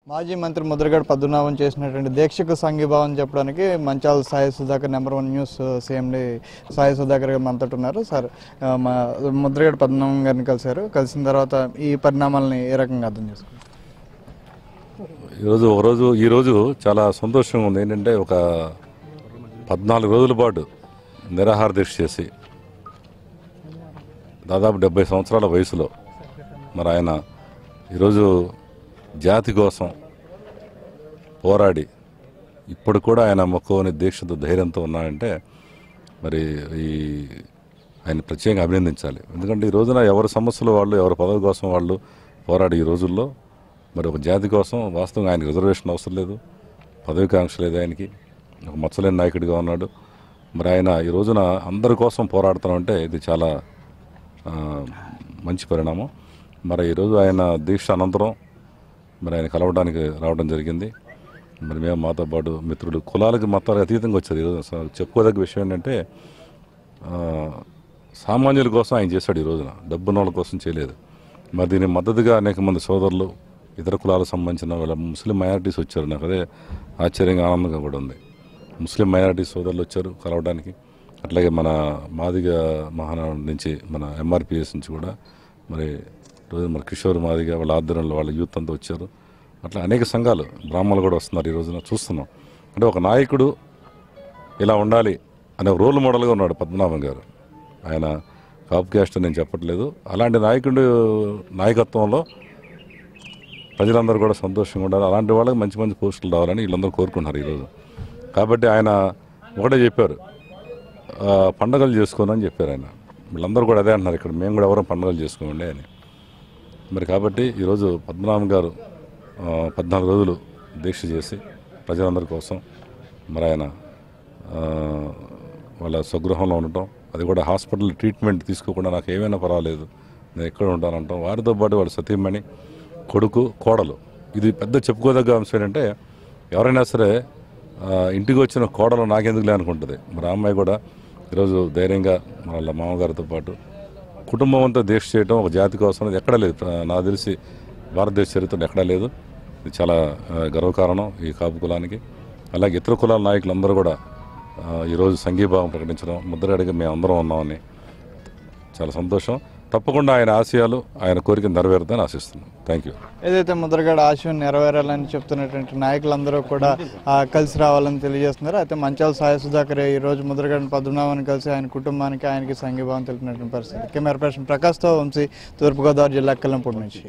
మాజీ మంత్రి ముద్రగడ పద్మనాభం చేసినటువంటి దీక్షకు సంఘీభావం చెప్పడానికి మంచాల సాయి సుధాకర్ #1 న్యూస్ సీఎండి సాయి సుధాకర్ గారు మనతో ఉన్నారు. సార్, మా ముద్రగడ పద్మనాభం గారిని కలిసిన తర్వాత ఈ పరిణామాలని ఏ రకంగా అర్థం చేసుకుంటారు? ఈరోజు చాలా సంతోషంగా ఉంది. ఏంటంటే ఒక 14 రోజుల పాటు నిరాహార దీక్ష చేసి దాదాపు 70 సంవత్సరాల వయసులో మరి ఆయన ఈరోజు జాతి కోసం పోరాడి ఇప్పుడు కూడా ఆయన మొక్కువని దీక్షతో ధైర్యంతో ఉన్నాడంటే మరి ఆయన ప్రత్యేకంగా అభినందించాలి. ఎందుకంటే ఈ రోజున ఎవరి సమస్యలు వాళ్ళు, ఎవరి పదవి కోసం వాళ్ళు పోరాడి ఈ రోజుల్లో మరి ఒక జాతి కోసం వాస్తవంగా ఆయనకి రిజర్వేషన్ అవసరం లేదు, పదవికాంక్ష లేదు, ఆయనకి ఒక మచ్చలేని నాయకుడిగా ఉన్నాడు. మరి ఆయన ఈ రోజున అందరి కోసం పోరాడుతామంటే ఇది చాలా మంచి పరిణామం. మరి ఈరోజు ఆయన దీక్ష అనంతరం మరి ఆయన కలవడానికి రావడం జరిగింది. మరి మేము మాతో పాటు మిత్రులు కులాలకి మతాలకు అతీతంగా వచ్చారు. ఈరోజు చెప్పుకోదగ్గ విషయం ఏంటంటే సామాన్యుల కోసం ఆయన చేశాడు. ఈ రోజున డబ్బున్న వాళ్ళ కోసం చేయలేదు. మరి దీని మద్దతుగా అనేక మంది సోదరులు, ఇతర కులాలకు సంబంధించిన వాళ్ళ ముస్లిం మైనారిటీస్ వచ్చారు. నాకు అదే ఆశ్చర్యంగా ఆనందంగా కూడా ఉంది. ముస్లిం మైనారిటీ సోదరులు వచ్చారు కలవడానికి. అట్లాగే మన మాదిగ మహానాడు నుంచి, మన ఎంఆర్పిఎస్ నుంచి కూడా మరి రోజు మన కిషోర్ మాదిగ వాళ్ళ ఆధ్వర్యంలో వాళ్ళ యూత్ అంతా వచ్చారు. అట్లా అనేక సంఘాలు, బ్రాహ్మణులు కూడా వస్తున్నారు. ఈ రోజున చూస్తున్నాం. అంటే ఒక నాయకుడు ఇలా ఉండాలి అనే రోల్ మోడల్గా ఉన్నాడు పద్మనాభం గారు. ఆయన కాపు క్యాస్ట్ నేను చెప్పట్లేదు. అలాంటి నాయకుడు నాయకత్వంలో ప్రజలందరూ కూడా సంతోషంగా ఉండాలి. అలాంటి వాళ్ళకి మంచి మంచి పోస్టులు రావాలని వీళ్ళందరూ కోరుకుంటున్నారు ఈరోజు. కాబట్టి ఆయన ఒకటే చెప్పారు, పండగలు చేసుకోనని చెప్పారు ఆయన. వీళ్ళందరూ కూడా అదే అంటున్నారు, ఇక్కడ మేము కూడా ఎవరో పండుగలు చేసుకోండి అని. మరి కాబట్టి ఈరోజు పద్మనాభం గారు 14 రోజులు దీక్ష చేసి ప్రజలందరి కోసం మరి ఆయన వాళ్ళ స్వగృహంలో ఉండటం, అది కూడా హాస్పిటల్ ట్రీట్మెంట్ తీసుకోకుండా నాకు ఏమైనా పర్వాలేదు, నేను ఎక్కడ ఉంటానంటాం. వారితో పాటు వాళ్ళ సతీమణి, కొడుకు, కోడలు. ఇది పెద్ద చెప్పుకోదగ్గ అంశం. ఏంటంటే ఎవరైనా సరే ఇంటికి వచ్చిన కోడలు నాకెందుకులే అనుకుంటుంది. మరి అమ్మాయి కూడా ఈరోజు ధైర్యంగా వాళ్ళ మామగారితో పాటు కుటుంబం అంతా దీక్ష చేయడం ఒక జాతి కోసం అది ఎక్కడా లేదు. నాకు తెలిసి భారతదేశ చరిత్రలో ఎక్కడా లేదు. ఇది చాలా గర్వకారణం ఈ కాపు కులానికి. అలాగే ఇతర కులాల నాయకులందరూ కూడా ఈరోజు సంఘీభావం ప్రకటించడం, ముద్రగడగా మేము అందరం ఉన్నామని చాలా సంతోషం. తప్పకుండా ఆయన ఆశయాలు, ఆయన కోరిక నెరవేరుతాయని ఆశిస్తున్నాం. Thank you. ఏదైతే ముద్రగడ ఆశయం నెరవేరాలని చెప్తున్నటువంటి నాయకులందరూ కూడా కలిసి రావాలని తెలియజేస్తున్నారు. అయితే మంచాల సాయి సుధాకర్ ఈరోజు ముద్రగడ పద్మనాభాన్ని కలిసి ఆయన కుటుంబానికి, ఆయనకి సంఘీభావం తెలిపినటువంటి పరిస్థితి. కెమెరా పర్సన్ ప్రకాష్తో వంశీ, తూర్పుగోదావరి జిల్లా కల్లంపూడి నుంచి.